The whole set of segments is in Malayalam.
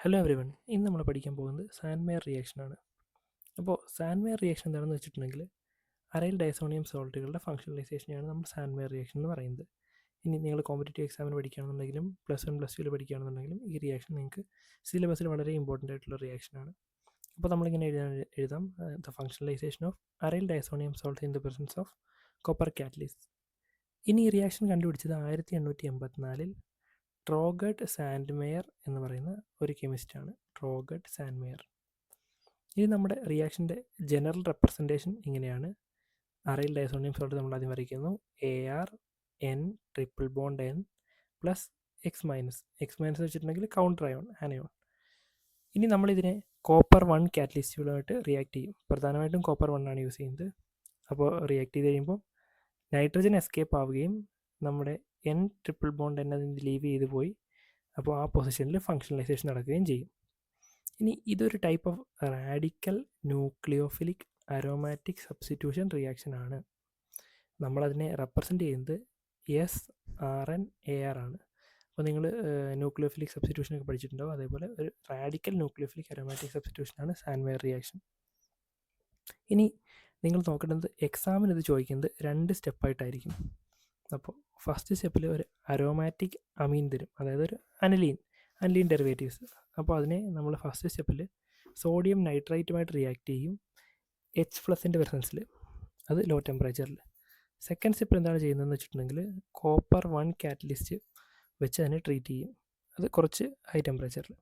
ഹലോ എവരിവൺ, ഇന്ന് നമ്മൾ പഠിക്കാൻ പോകുന്നത് സാൻഡ്മെയർ റിയാക്ഷനാണ്. അപ്പോൾ സാൻഡ്മെയർ റിയാക്ഷൻ എന്താണെന്ന് വെച്ചിട്ടുണ്ടെങ്കിൽ അരൈൽ ഡയസോണിയം സോൾട്ടുകളുടെ ഫംഗ്ഷണലൈസേഷനെയാണ് നമ്മൾ സാൻഡ്മെയർ റിയാക്ഷൻ എന്ന് പറയുന്നത്. ഇനി നിങ്ങൾ കോമ്പറ്റേറ്റീവ് എക്സാമിന് പഠിക്കുകയാണെന്നുണ്ടെങ്കിലും +1 +2 പഠിക്കുകയാണെന്നുണ്ടെങ്കിലും ഈ റിയാക്ഷൻ നിങ്ങൾക്ക് സിലബസിൽ വളരെ ഇമ്പോർട്ടൻ്റ് ആയിട്ടുള്ള റിയാക്ഷനാണ്. അപ്പോൾ നമ്മളിങ്ങനെ എഴുതാം the functionalization of aryl diazonium salt in the presence of copper catalyst. ഇനി ഈ റിയാക്ഷൻ കണ്ടുപിടിച്ചത് 1884 ട്രോഗട്ട് സാൻഡ്മെയർ എന്ന് പറയുന്ന ഒരു കെമിസ്റ്റാണ്. ട്രോഗട്ട് സാൻഡ്മെയർ. ഇനി നമ്മുടെ റിയാക്ഷൻ്റെ ജനറൽ റെപ്രസെൻറ്റേഷൻ ഇങ്ങനെയാണ്. അറൈൽ ഡയസോണിയം സോൾട്ട് നമ്മൾ ആദ്യം വരയ്ക്കുന്നു. ArN triple bond N plus X minus വെച്ചിട്ടുണ്ടെങ്കിൽ കൗണ്ടർ അയോൺ, ആനയോൺ. ഇനി നമ്മളിതിനെ കോപ്പർ 1 കാറ്റലിസ്റ്റുകളുമായിട്ട് റിയാക്ട് ചെയ്യും. പ്രധാനമായിട്ടും കോപ്പർ 1 ആണ് യൂസ് ചെയ്യുന്നത്. അപ്പോൾ റിയാക്ട് ചെയ്ത് കഴിയുമ്പോൾ നൈട്രജൻ എസ്കേപ്പ് ആവുകയും നമ്മുടെ N ട്രിപ്പിൾ ബോണ്ട് N അതിന് ലീവ് ചെയ്ത് പോയി. അപ്പോൾ ആ പൊസിഷനിൽ ഫംഗ്ഷണലൈസേഷൻ നടക്കുകയും ചെയ്യും. ഇനി ഇതൊരു type of radical nucleophilic aromatic substitution reaction ആണ്. നമ്മളതിനെ റെപ്രസെൻറ്റ് ചെയ്യുന്നത് SRNAR ആണ്. അപ്പോൾ നിങ്ങൾ ന്യൂക്ലിയോഫിലിക് സബ്സ്റ്റിറ്റ്യൂഷനൊക്കെ പഠിച്ചിട്ടുണ്ടാവും. അതേപോലെ ഒരു റാഡിക്കൽ ന്യൂക്ലിയോഫിലിക് അരോമാറ്റിക് സബ്സ്റ്റിറ്റ്യൂഷനാണ് സാൻഡ്മെയർ റിയാക്ഷൻ. ഇനി നിങ്ങൾ നോക്കേണ്ടത് എക്സാമിന് ഇത് ചോദിക്കുന്നത് 2 സ്റ്റെപ്പായിട്ടായിരിക്കും. അപ്പോൾ ഫസ്റ്റ് സ്റ്റെപ്പിൽ ഒരു അരോമാറ്റിക് അമീൻ തരും, അതായത് ഒരു അനലീൻ ഡെറിവേറ്റീവ്സ്. അപ്പോൾ അതിനെ നമ്മൾ ഫസ്റ്റ് സ്റ്റെപ്പിൽ സോഡിയം നൈട്രൈറ്റുമായിട്ട് റിയാക്ട് ചെയ്യും, H+ൻ്റെ പ്രസൻസിൽ, അത് ലോ ടെമ്പറേച്ചറിൽ. സെക്കൻഡ് സ്റ്റെപ്പിൽ എന്താണ് ചെയ്യുന്നതെന്ന് വെച്ചിട്ടുണ്ടെങ്കിൽ കോപ്പർ 1 കാറ്റലിസ്റ്റ് വെച്ച് അതിനെ ട്രീറ്റ് ചെയ്യും, അത് കുറച്ച് ഹൈ ടെമ്പറേച്ചറിൽ.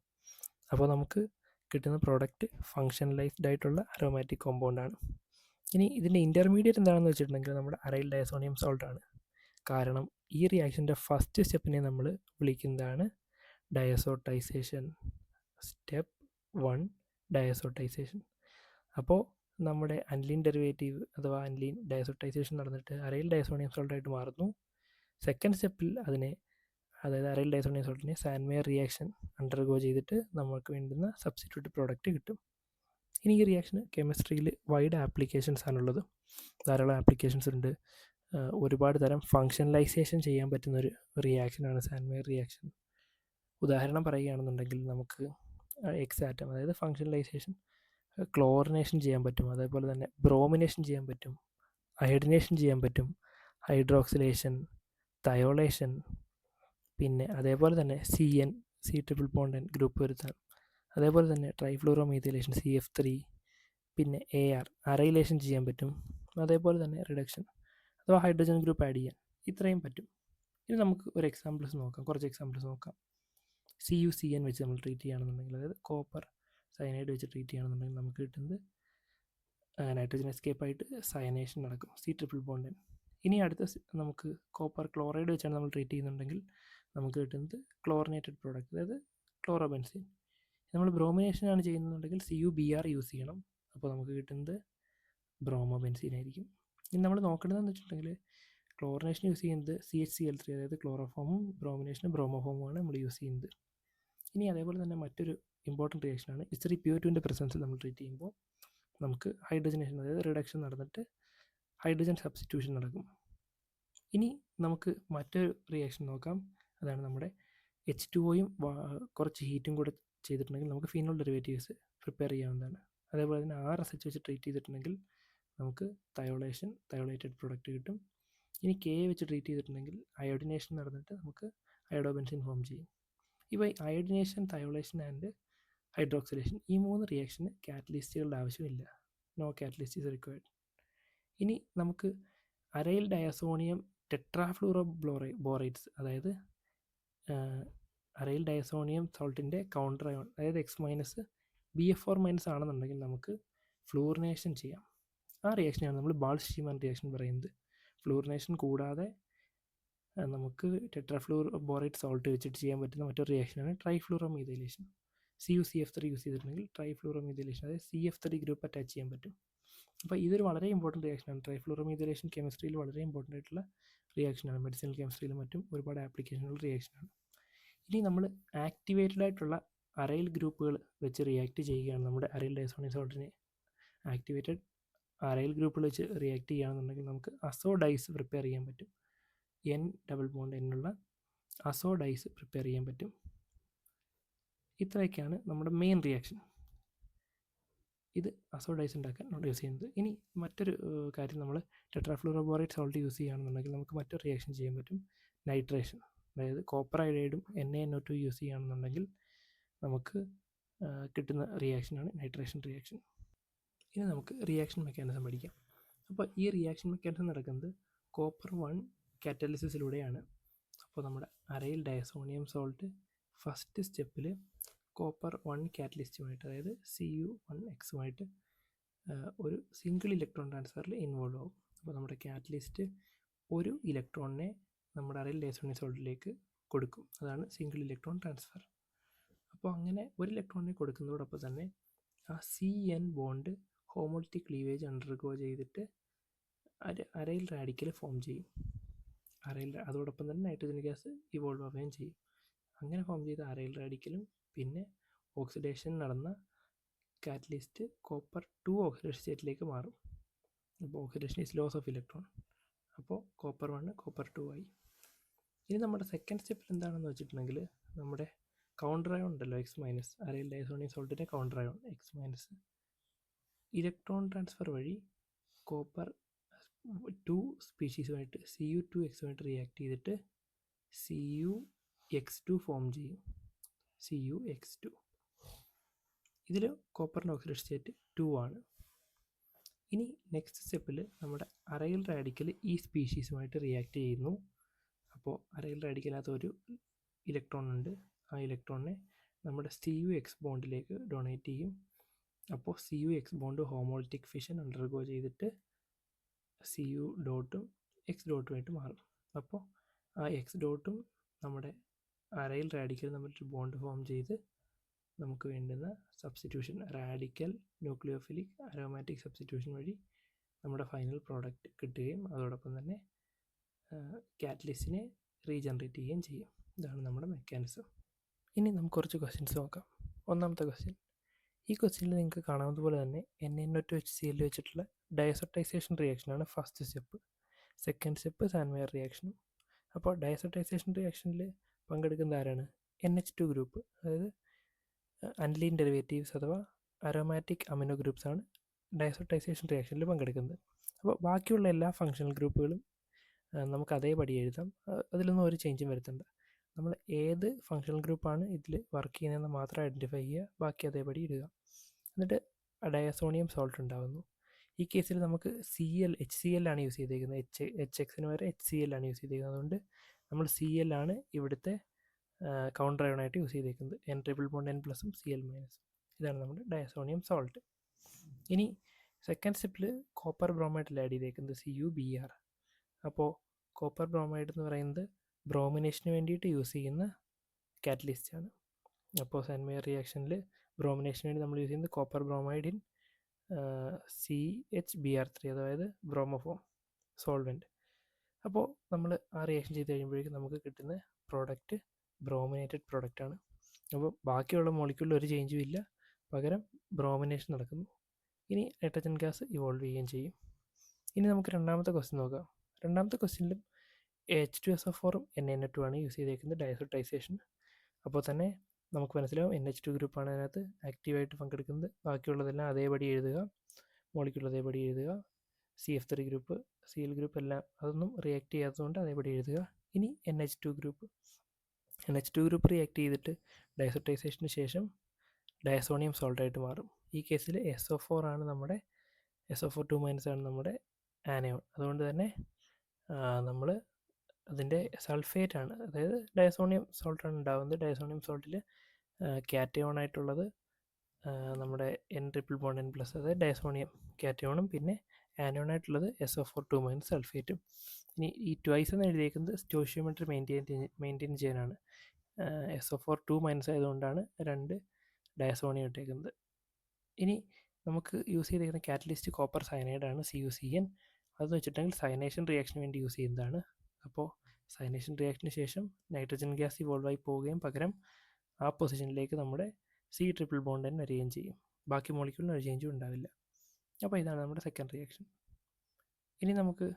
അപ്പോൾ നമുക്ക് കിട്ടുന്ന പ്രോഡക്റ്റ് ഫങ്ഷണലൈസ്ഡ് ആയിട്ടുള്ള അരോമാറ്റിക് കോമ്പൗണ്ടാണ്. ഇനി ഇതിൻ്റെ ഇൻ്റർമീഡിയറ്റ് എന്താണെന്ന് വെച്ചിട്ടുണ്ടെങ്കിൽ നമ്മുടെ അരൈൽ ഡയസോണിയം സോൾട്ടാണ്. കാരണം ഈ റിയാക്ഷൻ്റെ ഫസ്റ്റ് സ്റ്റെപ്പിനെ നമ്മൾ വിളിക്കുന്നതാണ് ഡയസോട്ടൈസേഷൻ. സ്റ്റെപ്പ് 1 ഡയസോട്ടൈസേഷൻ. അപ്പോൾ നമ്മുടെ അനിലീൻ ഡെറിവേറ്റീവ് അഥവാ അനിലീൻ ഡയസോട്ടൈസേഷൻ നടന്നിട്ട് അരൈൽ ഡയസോണിയം സോൾട്ടായിട്ട് മാറുന്നു. സെക്കൻഡ് സ്റ്റെപ്പിൽ അതിനെ, അതായത് അരൈൽ ഡയസോണിയം സോൾട്ടിനെ സാൻഡ്മെയർ റിയാക്ഷൻ അണ്ടർഗോ ചെയ്തിട്ട് നമുക്ക് വേണ്ടുന്ന സബ്സ്റ്റിറ്റ്യൂട്ട് പ്രോഡക്റ്റ് കിട്ടും. ഇനി ഈ റിയാക്ഷന് കെമിസ്ട്രിയിൽ വൈഡ് ആപ്ലിക്കേഷൻസ് ആണുള്ളത്. ധാരാളം ആപ്ലിക്കേഷൻസ് ഉണ്ട്. ഒരുപാട് തരം ഫങ്ഷണലൈസേഷൻ ചെയ്യാൻ പറ്റുന്നൊരു റിയാക്ഷനാണ് സാൻഡ്മെയർ റിയാക്ഷൻ. ഉദാഹരണം പറയുകയാണെന്നുണ്ടെങ്കിൽ നമുക്ക് എക്സാറ്റം, അതായത് ഫങ്ഷണലൈസേഷൻ, ക്ലോറിനേഷൻ ചെയ്യാൻ പറ്റും, അതേപോലെ തന്നെ ബ്രോമിനേഷൻ ചെയ്യാൻ പറ്റും, അയഡിനേഷൻ ചെയ്യാൻ പറ്റും, ഹൈഡ്രോക്സിലേഷൻ, തയോളേഷൻ, പിന്നെ അതേപോലെ തന്നെ C triple bond N group വരുത്താൻ, അതേപോലെ തന്നെ ട്രൈഫ്ലൂറോമീഥൈലേഷൻ CF3, പിന്നെ അറൈലേഷൻ ചെയ്യാൻ പറ്റും, അതേപോലെ തന്നെ റിഡക്ഷൻ അഥവാ ഹൈഡ്രജൻ ഗ്രൂപ്പ് ആഡ് ചെയ്യാൻ, ഇത്രയും പറ്റും. ഇനി നമുക്ക് ഒരു എക്സാമ്പിൾസ് നോക്കാം, കുറച്ച് എക്സാമ്പിൾസ് നോക്കാം. CuCN വെച്ച് നമ്മൾ ട്രീറ്റ് ചെയ്യുകയാണെന്നുണ്ടെങ്കിൽ, അതായത് കോപ്പർ സയനൈഡ് വെച്ച് ട്രീറ്റ് ചെയ്യുകയാണെന്നുണ്ടെങ്കിൽ നമുക്ക് കിട്ടുന്നത് നൈട്രജൻ എസ്കേപ്പായിട്ട് സയനേഷൻ നടക്കും, C ട്രിപ്പിൾ ബോണ്ട് N. ഇനി അടുത്ത നമുക്ക് കോപ്പർ ക്ലോറൈഡ് വെച്ചാണ് നമ്മൾ ട്രീറ്റ് ചെയ്യുന്നുണ്ടെങ്കിൽ നമുക്ക് കിട്ടുന്നത് ക്ലോറിനേറ്റഡ് പ്രോഡക്റ്റ്, അതായത് ക്ലോറോബെൻസീൻ. നമ്മൾ ബ്രോമിനേഷനാണ് ചെയ്യുന്നുണ്ടെങ്കിൽ CuBr യൂസ് ചെയ്യണം, അപ്പോൾ നമുക്ക് കിട്ടുന്നത് ബ്രോമോബെൻസീൻ ആയിരിക്കും. ഇനി നമ്മൾ നോക്കേണ്ടതെന്ന് വെച്ചിട്ടുണ്ടെങ്കിൽ ക്ലോറിനേഷൻ യൂസ് ചെയ്യുന്നത് CHCl3, അതായത് ക്ലോറോഫോമും ബ്രോമിനേഷനും ബ്രോമോഫോമുമാണ് നമ്മൾ യൂസ് ചെയ്യുന്നത്. ഇനി അതേപോലെ തന്നെ മറ്റൊരു ഇമ്പോർട്ടൻറ്റ് റിയാക്ഷനാണ് H3PO2ൻ്റെ പ്രസൻസിൽ നമ്മൾ ട്രീറ്റ് ചെയ്യുമ്പോൾ നമുക്ക് ഹൈഡ്രജനേഷൻ, അതായത് റിഡക്ഷൻ നടന്നിട്ട് ഹൈഡ്രജൻ സബ്സ്റ്റിറ്റ്യൂഷൻ നടക്കും. ഇനി നമുക്ക് മറ്റൊരു റിയാക്ഷൻ നോക്കാം. അതാണ് നമ്മുടെ H2Oയും കുറച്ച് ഹീറ്റും കൂടെ ചെയ്തിട്ടുണ്ടെങ്കിൽ നമുക്ക് ഫീനോൾ ഡെറിവേറ്റീവ്സ് പ്രിപ്പയർ ചെയ്യാവുന്നതാണ്. അതേപോലെ തന്നെ RSH വെച്ച് ട്രീറ്റ് ചെയ്തിട്ടുണ്ടെങ്കിൽ നമുക്ക് തയോളേറ്റഡ് പ്രോഡക്റ്റ് കിട്ടും. ഇനി Ka വെച്ച് ട്രീറ്റ് ചെയ്തിട്ടുണ്ടെങ്കിൽ അയോഡിനേഷൻ നടന്നിട്ട് നമുക്ക് അയോഡോബെൻസിൻ ഫോം ചെയ്യും. ഇവ അയോഡിനേഷൻ, തയോളേഷൻ ആൻഡ് ഹൈഡ്രോക്സിലേഷൻ, ഈ 3 റിയാക്ഷന് കാറ്റലിസ്റ്റുകളുടെ ആവശ്യമില്ല. No catalyst is required. ഇനി നമുക്ക് അരൈൽ ഡയസോണിയം ടെട്രാഫ്ലൂറോ ബോറേറ്റ്സ്, അതായത് അരൈൽ ഡയസോണിയം സോൾട്ടിൻ്റെ കൗണ്ടർ അയോൺ, അതായത് X- BF4- ആണെന്നുണ്ടെങ്കിൽ നമുക്ക് ഫ്ലൂറിനേഷൻ ചെയ്യാം. ആ റിയാക്ഷനാണ് നമ്മൾ ബാൾസ്-ഷീമാൻ റിയാക്ഷൻ പറയുന്നത്. ഫ്ലൂറിനേഷൻ കൂടാതെ നമുക്ക് ടെട്രാഫ്ലൂറോബോറേറ്റ് സോൾട്ട് വെച്ചിട്ട് ചെയ്യാൻ പറ്റുന്ന മറ്റൊരു റിയാക്ഷനാണ് ട്രൈഫ്ലൂറോമീഥൈലേഷൻ. CuCF3 യൂസ് ചെയ്തിട്ടുണ്ടെങ്കിൽ ട്രൈഫ്ലൂറോമീഥൈലേഷൻ, അതായത് CF3 ഗ്രൂപ്പ് അറ്റാച്ച് ചെയ്യാൻ പറ്റും. അപ്പോൾ ഇതൊരു വളരെ ഇമ്പോർട്ടൻറ്റ് റിയാക്ഷനാണ്. ട്രൈഫ്ലൂറോമീഥൈലേഷൻ കെമിസ്ട്രിയിൽ വളരെ ഇമ്പോർട്ടൻ്റ് ആയിട്ടുള്ള റിയാക്ഷനാണ്. മെഡിസിനൽ കെമിസ്ട്രിയിലും മറ്റും ഒരുപാട് ആപ്ലിക്കേഷനുള്ള റിയാക്ഷനാണ്. ഇനി നമ്മൾ ആക്ടിവേറ്റഡ് ആയിട്ടുള്ള അരൈൽ ഗ്രൂപ്പുകൾ വെച്ച് റിയാക്ട് ചെയ്യുകയാണ്. നമ്മുടെ അരൈൽ ഡയസോണിയം സോൾട്ടിനെ ആക്ടിവേറ്റഡ് അരൈൽ ഗ്രൂപ്പുകൾ വെച്ച് റിയാക്ട് ചെയ്യുകയാണെന്നുണ്ടെങ്കിൽ നമുക്ക് അസോഡൈസ് പ്രിപ്പയർ ചെയ്യാൻ പറ്റും. N ഡബിൾ ബോണ്ട് N ഉള്ള അസോഡൈസ് പ്രിപ്പയർ ചെയ്യാൻ പറ്റും. ഇത്രയൊക്കെയാണ് നമ്മുടെ മെയിൻ റിയാക്ഷൻ. ഇത് അസോഡൈസ് ഉണ്ടാക്കാൻ നമ്മൾ യൂസ് ചെയ്യുന്നത്. ഇനി മറ്റൊരു കാര്യം, നമ്മൾ ടെട്രാഫ്ലൂറോബോറേറ്റ് സോൾട്ട് യൂസ് ചെയ്യുകയാണെന്നുണ്ടെങ്കിൽ നമുക്ക് മറ്റൊരു റിയാക്ഷൻ ചെയ്യാൻ പറ്റും, നൈട്രേഷൻ. അതായത് കോപ്പർ അയോഡൈഡും NaNO2 യൂസ് ചെയ്യുകയാണെന്നുണ്ടെങ്കിൽ നമുക്ക് കിട്ടുന്ന റിയാക്ഷനാണ് നൈട്രേഷൻ റിയാക്ഷൻ. ഇനി നമുക്ക് റിയാക്ഷൻ മെക്കാനിസം പഠിക്കാം. അപ്പോൾ ഈ റിയാക്ഷൻ മെക്കാനിസം നടക്കുന്നത് കോപ്പർ 1 കാറ്റലിസിസിലൂടെയാണ്. അപ്പോൾ നമ്മുടെ അരയിൽ ഡയസോണിയം സോൾട്ട് ഫസ്റ്റ് സ്റ്റെപ്പിൽ കോപ്പർ 1 കാറ്റലിസ്റ്റുമായിട്ട്, അതായത് Cu1X ഒരു സിംഗിൾ ഇലക്ട്രോൺ ട്രാൻസ്ഫറിൽ ഇൻവോൾവ് ആവും. അപ്പോൾ നമ്മുടെ കാറ്റലിസ്റ്റ് ഒരു ഇലക്ട്രോണിനെ നമ്മുടെ അരയിൽ ഡയസോണിയം സോൾട്ടിലേക്ക് കൊടുക്കും. അതാണ് സിംഗിൾ ഇലക്ട്രോൺ ട്രാൻസ്ഫർ. അപ്പോൾ അങ്ങനെ ഒരു ഇലക്ട്രോണിനെ കൊടുക്കുന്നതോടൊപ്പം തന്നെ ആ CN bond homolytic cleavage undergo ചെയ്തിട്ട് അരയിൽ റാഡിക്കൽ ഫോം ചെയ്യും. അതോടൊപ്പം തന്നെ നൈട്രജൻ ഗ്യാസ് ഇവോൾവ് ആവുകയും ചെയ്യും. അങ്ങനെ ഫോം ചെയ്ത അരയിൽ റാഡിക്കലും പിന്നെ ഓക്സിഡേഷൻ നടന്ന കാറ്റലിസ്റ്റ് കോപ്പർ 2 ഓക്സിഡേഷൻ സ്റ്റേറ്റിലേക്ക് മാറും. അപ്പോൾ oxidation is loss of electron. അപ്പോൾ കോപ്പർ 1 കോപ്പർ 2 ആയി. ഇനി നമ്മുടെ സെക്കൻഡ് സ്റ്റെപ്പിൽ എന്താണെന്ന് വെച്ചിട്ടുണ്ടെങ്കിൽ, നമ്മുടെ കൗണ്ടർ അയോൺ ഉണ്ടല്ലോ, X-, അരയിൽ ഡയസോണിയം സോൾട്ടിൻ്റെ counter ion X-, electron transfer വഴി കോപ്പർ 2 സ്പീഷീസുമായിട്ട് Cu2X റിയാക്ട് ചെയ്തിട്ട് Cu(X2) ഫോം ചെയ്യും. Cu(X2). ഇതിൽ കോപ്പറിൻ്റെ ഓക്സിഡേഷൻ സ്റ്റേറ്റ് 2 ആണ്. ഇനി നെക്സ്റ്റ് സ്റ്റെപ്പിൽ നമ്മുടെ അരയിൽ റാഡിക്കൽ ഈ സ്പീഷീസുമായിട്ട് റിയാക്ട് ചെയ്യുന്നു. അപ്പോൾ അരയിൽ റാഡിക്കലകത്ത് ഒരു ഇലക്ട്രോൺ ഉണ്ട്. ആ ഇലക്ട്രോണിനെ നമ്മുടെ Cu(X) ബോണ്ടിലേക്ക് ഡൊണേറ്റ് ചെയ്യും. അപ്പോൾ Cu(X) bond homolytic fission undergo ചെയ്തിട്ട് Cu ഡോട്ടും X ഡോട്ടുമായിട്ട് മാറും. അപ്പോൾ ആ X ഡോട്ടും നമ്മുടെ അരയിൽ റാഡിക്കൽ തമ്മിലൊരു ബോണ്ട് ഫോം ചെയ്ത് നമുക്ക് വേണ്ടുന്ന substitution, radical nucleophilic aromatic substitution വഴി നമ്മുടെ ഫൈനൽ പ്രോഡക്റ്റ് കിട്ടുകയും അതോടൊപ്പം തന്നെ കാറ്റലിസ്റ്റിനെ റീജനറേറ്റ് ചെയ്യുകയും ചെയ്യും. ഇതാണ് നമ്മുടെ മെക്കാനിസം. ഇനി നമുക്ക് കുറച്ച് ക്വസ്റ്റ്യൻസ് നോക്കാം. ഒന്നാമത്തെ ക്വസ്റ്റ്യൻ, ഈ ക്വസ്റ്റ്യനിൽ നിങ്ങൾക്ക് കാണാവുന്നതുപോലെ തന്നെ NaNO2HCl വെച്ചിട്ടുള്ള ഡയസോട്ടൈസേഷൻ റിയാക്ഷനാണ് first step. Second step Sandmeyer റിയാക്ഷനും. അപ്പോൾ ഡയസോട്ടൈസേഷൻ റിയാക്ഷനിൽ പങ്കെടുക്കുന്ന ആരാണ്? NH2 ഗ്രൂപ്പ്, അതായത് അനിലീൻ ഡെറിവേറ്റീവ്സ് അഥവാ അരോമാറ്റിക് അമിനോ ഗ്രൂപ്പ്സ് ആണ് ഡയസോട്ടൈസേഷൻ റിയാക്ഷനിൽ പങ്കെടുക്കുന്നത്. അപ്പോൾ ബാക്കിയുള്ള എല്ലാ ഫങ്ഷണൽ ഗ്രൂപ്പുകളും നമുക്ക് അതേപടി എഴുതാം. അതിലൊന്നും ഒരു ചേഞ്ചും വരുത്തണ്ട. നമ്മൾ ഏത് ഫങ്ഷണൽ ഗ്രൂപ്പാണ് ഇതിൽ വർക്ക് ചെയ്യുന്നതെന്ന് മാത്രം ഐഡൻറ്റിഫൈ ചെയ്യുക, ബാക്കി അതേപടി ഇടുക. എന്നിട്ട് ഡയസോണിയം സോൾട്ട് ഉണ്ടാകുന്നു. ഈ കേസിൽ നമുക്ക് HCl ആണ് യൂസ് ചെയ്തേക്കുന്നത്. HXന് വരെ HCl ആണ് യൂസ് ചെയ്തേക്കുന്നത്. അതുകൊണ്ട് നമ്മൾ Cl ആണ് ഇവിടുത്തെ കൗണ്ടർ അയോണായിട്ട് യൂസ് ചെയ്തേക്കുന്നത്. N+N+ഉം Cl-. ഇതാണ് നമ്മുടെ ഡയസോണിയം സോൾട്ട്. ഇനി സെക്കൻഡ് സ്റ്റെപ്പിൽ കോപ്പർ ബ്രോമൈഡിൽ ആഡ് ചെയ്തേക്കുന്നത് CuBr. അപ്പോൾ കോപ്പർ ബ്രോമൈഡ് എന്ന് പറയുന്നത് ബ്രോമിനേഷന് വേണ്ടിയിട്ട് യൂസ് ചെയ്യുന്ന കാറ്റലിസ്റ്റാണ്. അപ്പോൾ സാൻവെയർ റിയാക്ഷനിൽ ബ്രോമിനേഷന് വേണ്ടി നമ്മൾ യൂസ് ചെയ്യുന്നത് കോപ്പർ ബ്രോമൈഡിൻ CHBr3, അതായത് ബ്രോമോഫോം സോൾവെൻറ്റ്. അപ്പോൾ നമ്മൾ ആ റിയാക്ഷൻ ചെയ്ത് കഴിയുമ്പോഴേക്കും നമുക്ക് കിട്ടുന്ന പ്രോഡക്റ്റ് ബ്രോമിനേറ്റഡ് പ്രോഡക്റ്റാണ്. അപ്പോൾ ബാക്കിയുള്ള മോളിക്യൂളിൽ ഒരു ചേഞ്ചും ഇല്ല, പകരം ബ്രോമിനേഷൻ നടക്കുന്നു. ഇനി നൈട്രജൻ ഗ്യാസ് ഇവോൾവ് ചെയ്യുകയും ചെയ്യും. ഇനി നമുക്ക് രണ്ടാമത്തെ ക്വസ്റ്റ്യൻ നോക്കാം. രണ്ടാമത്തെ ക്വസ്റ്റ്യനിലും H2SO4ഉം NaNO2 ആണ് യൂസ് ചെയ്തേക്കുന്നത് ഡയസോട്ടൈസേഷൻ. അപ്പോൾ തന്നെ നമുക്ക് മനസ്സിലാവും NH2 ഗ്രൂപ്പാണ് അതിനകത്ത് ആക്റ്റീവായിട്ട് പങ്കെടുക്കുന്നത്. ബാക്കിയുള്ളതെല്ലാം അതേപടി എഴുതുക, മോളിക്യൂൾ അതേപടി എഴുതുക. CF3 ഗ്രൂപ്പ്, Cl ഗ്രൂപ്പ് എല്ലാം അതൊന്നും റിയാക്ട് ചെയ്യാത്തതുകൊണ്ട് അതേപടി എഴുതുക. ഇനി NH2 ഗ്രൂപ്പ് റിയാക്ട് ചെയ്തിട്ട് ഡയസോട്ടൈസേഷന് ശേഷം ഡയസോണിയം സോൾട്ടായിട്ട് മാറും. ഈ കേസിൽ SO4 ആണ് നമ്മുടെ SO4 ആണ് നമ്മുടെ ആനയോൺ. അതുകൊണ്ട് തന്നെ നമ്മൾ അതിൻ്റെ സൾഫേറ്റ് ആണ്, അതായത് ഡയസോണിയം സോൾട്ടാണ് ഉണ്ടാകുന്നത്. ഡയസോണിയം സോൾട്ടിൽ കാറ്റയോൺ ആയിട്ടുള്ളത് നമ്മുടെ N+N+, അതായത് ഡയസോണിയം കാറ്റയോണും പിന്നെ ആനയോൺ ആയിട്ടുള്ളത് SO4 സൾഫേറ്റും. ഇനി ഈ ട്വൈസ് എന്ന് എഴുതിയേക്കുന്നത് സ്റ്റോഷിയോമെട്രി മെയിൻറ്റെയിൻ ചെയ്യാനാണ്. SO4 ആയതുകൊണ്ടാണ് 2 ഡയസോണിയം ഇട്ടേക്കുന്നത്. ഇനി നമുക്ക് യൂസ് ചെയ്തിരിക്കുന്ന കാറ്റലിസ്റ്റ് കോപ്പർ സയനൈഡാണ് CuCN. അതെന്ന് വെച്ചിട്ടുണ്ടെങ്കിൽ സയനേഷൻ റിയാക്ഷന് വേണ്ടി യൂസ് ചെയ്യുന്നതാണ്. അപ്പോൾ സയനേഷൻ റിയാക്ഷന് ശേഷം നൈട്രജൻ ഗ്യാസ് ഇവോൾവ് ആയി പോവുകയും പകരം ആ പൊസിഷനിലേക്ക് നമ്മുടെ C ബോണ്ട് തന്നെ വരികയും ചെയ്യും. ബാക്കി മോളിക്യൂളിന് ഒരു ചേഞ്ചും ഉണ്ടാവില്ല. അപ്പോൾ ഇതാണ് നമ്മുടെ സെക്കൻഡ് റിയാക്ഷൻ. ഇനി നമുക്ക്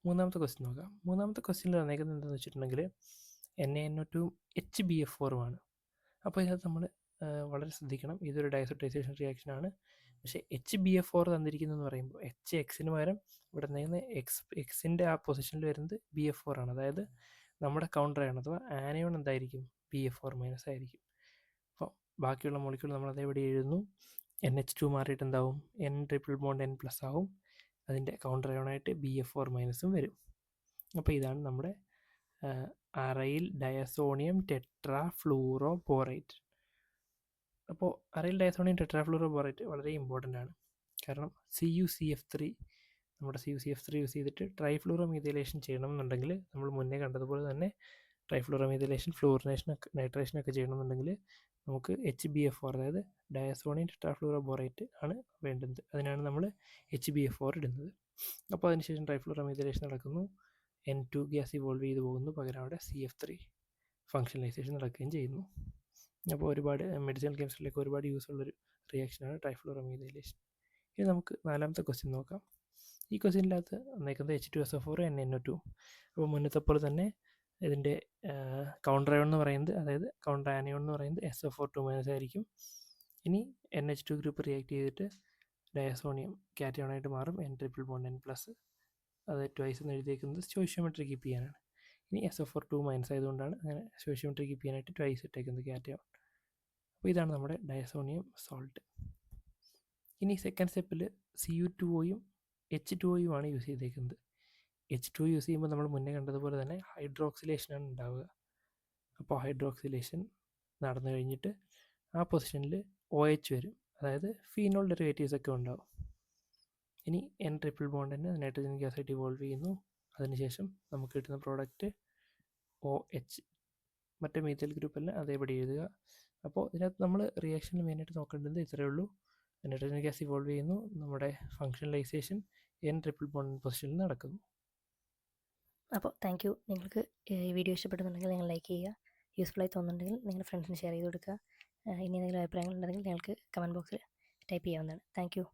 മൂന്നാമത്തെ ക്വസ്റ്റ്യൻ നോക്കാം. മൂന്നാമത്തെ ക്വസ്റ്റ്യനിൽ തന്നേക്കുന്നത് എന്താണെന്ന് വെച്ചിട്ടുണ്ടെങ്കിൽ NaNO2 HBF4 ആണ്. അപ്പോൾ ഇതിനകത്ത് നമ്മൾ വളരെ ശ്രദ്ധിക്കണം. ഇതൊരു ഡയസോട്ടൈസേഷൻ റിയാക്ഷനാണ്. പക്ഷേ HBF4 തന്നിരിക്കുന്നതെന്ന് പറയുമ്പോൾ എക്സിന് പകരം ഇവിടെ നിന്ന് എക്സിൻ്റെ ആ പൊസിഷനിൽ വരുന്നത് BF4 ആണ്. അതായത് നമ്മുടെ കൗണ്ടർ ആണ്, അഥവാ ആനയോൺ എന്തായിരിക്കും, BF4 മൈനസ് ആയിരിക്കും. അപ്പോൾ ബാക്കിയുള്ള മോളിക്യൂൾ നമ്മൾ അതേപടി എഴുതുന്നു. NH2 മാറിയിട്ട് എന്താവും, N triple bond N plus ആവും. അതിൻ്റെ കൗണ്ടർ അയോണായിട്ട് BF4 മൈനസും വരും. അപ്പോൾ ഇതാണ് നമ്മുടെ aryl diazonium tetra fluoro borate. അപ്പോൾ aryl diazonium tetra fluoro borate വളരെ ഇമ്പോർട്ടൻ്റ് ആണ്. കാരണം CuCF3 നമ്മുടെ CuCF3 യൂസ് ചെയ്തിട്ട് ട്രൈഫ്ലൂറോമീഥൈലേഷൻ ചെയ്യണമെന്നുണ്ടെങ്കിൽ നമ്മൾ മുന്നേ കണ്ടതുപോലെ തന്നെ ട്രൈഫ്ലൂറോമീഥൈലേഷൻ, ഫ്ലൂറിനേഷനൊക്കെ നൈട്രേഷനൊക്കെ ചെയ്യണമെന്നുണ്ടെങ്കിൽ നമുക്ക് HBF4 അതായത് ഡയസോണിയം ടെട്രാഫ്ലൂറോ ബോറേറ്റ് ആണ് വേണ്ടുന്നത്. അതിനാണ് നമ്മൾ HBF4 ഇടുന്നത്. അപ്പോൾ അതിനുശേഷം ട്രൈഫ്ലൂറോമീഥൈലേഷൻ നടക്കുന്നു, N2 ഗ്യാസ് ഇവോൾവ് ചെയ്ത് പോകുന്നു, പകരം അവിടെ CF3 ഫങ്ഷണലൈസേഷൻ നടക്കുകയും ചെയ്യുന്നു. അപ്പോൾ ഒരുപാട് മെഡിസിനൽ കെമിസ്ട്രിയിലേക്ക് ഒരുപാട് യൂസ് ഉള്ളൊരു റിയാക്ഷനാണ് ട്രൈഫ്ലൂറോമീഥൈലേഷൻ. ഇനി നമുക്ക് 4ാമത്തെ ക്വസ്റ്റ്യൻ നോക്കാം. ഈ ക്വസ്റ്റ്യനിനകത്ത് വന്നേക്കുന്നത് H2SO4 NNO2. അപ്പോൾ മുന്നത്തെ പോലെ തന്നെ ഇതിൻ്റെ കൗണ്ടർ അയോൺ എന്ന് പറയുന്നത്, അതായത് കൗണ്ടർ ആനയോൺ എന്ന് പറയുന്നത് SO4 2- ആയിരിക്കും. ഇനി NH2 ഗ്രൂപ്പ് റിയാക്ട് ചെയ്തിട്ട് ഡയസോണിയം കാറ്റയോണായിട്ട് മാറും, N triple bond N plus. അത് ട്വൈസ് എന്ന് എഴുതിയേക്കുന്നത് സ്റ്റോയിഷ്യോമെട്രി കീപ്പ് ചെയ്യാനാണ്. ഇനി SO4 2- ആയതുകൊണ്ടാണ് അങ്ങനെ സ്റ്റോയിഷ്യോമെട്രി കീപ്പ് ചെയ്യാനായിട്ട് ട്വൈസ് ഇട്ടേക്കുന്നത് കാറ്റയോൺ. അപ്പോൾ ഇതാണ് നമ്മുടെ ഡയസോണിയം സോൾട്ട്. ഇനി സെക്കൻഡ് സ്റ്റെപ്പിൽ Cu2O-യും H2O-യും ആണ് യൂസ് ചെയ്തേക്കുന്നത്. H2O യൂസ് ചെയ്യുമ്പോൾ നമ്മൾ മുന്നേ കണ്ടതുപോലെ തന്നെ ഹൈഡ്രോക്സിലേഷനാണ് ഉണ്ടാവുക. അപ്പോൾ ഹൈഡ്രോക്സിലേഷൻ നടന്നു കഴിഞ്ഞിട്ട് ആ പൊസിഷനിൽ OH വരും, അതായത് ഫീനോൾ ഡെറിവേറ്റീവ്സ് ഒക്കെ ഉണ്ടാവും. ഇനി N ട്രിപ്പിൾ ബോണ്ട് തന്നെ നൈട്രജൻ ഗ്യാസായിട്ട് ഇവോൾവ് ചെയ്യുന്നു. അതിനുശേഷം നമുക്ക് കിട്ടുന്ന പ്രോഡക്റ്റ് OH. മറ്റേ മീഥൈൽ ഗ്രൂപ്പെല്ലാം അതേപടി എഴുതുക. അപ്പോൾ ഇതിനകത്ത് നമ്മൾ റിയാക്ഷനിൽ മെയിനായിട്ട് നോക്കേണ്ടത് ഇത്രയേ ഉള്ളൂ. നൈട്രജൻ ഗ്യാസ് ഇവോൾവ് ചെയ്യുന്നു, നമ്മുടെ ഫങ്ഷണലൈസേഷൻ N ട്രിപ്പിൾ ബോണ്ട് പൊസിഷനിൽ നടക്കുന്നു. അപ്പോൾ താങ്ക് യു. നിങ്ങൾക്ക് ഈ വീഡിയോ ഇഷ്ടപ്പെടുന്നുണ്ടെങ്കിൽ നിങ്ങൾ ലൈക്ക് ചെയ്യുക. യൂസ്ഫുള്ളായി തോന്നുന്നുണ്ടെങ്കിൽ നിങ്ങളുടെ ഫ്രണ്ട്സിന് ഷെയർ ചെയ്ത് കൊടുക്കുക. ഇനി എന്തെങ്കിലും അഭിപ്രായങ്ങളുണ്ടെങ്കിൽ നിങ്ങൾക്ക് കമൻറ്റ് ബോക്സിൽ ടൈപ്പ് ചെയ്യാവുന്നതാണ്. Thank you.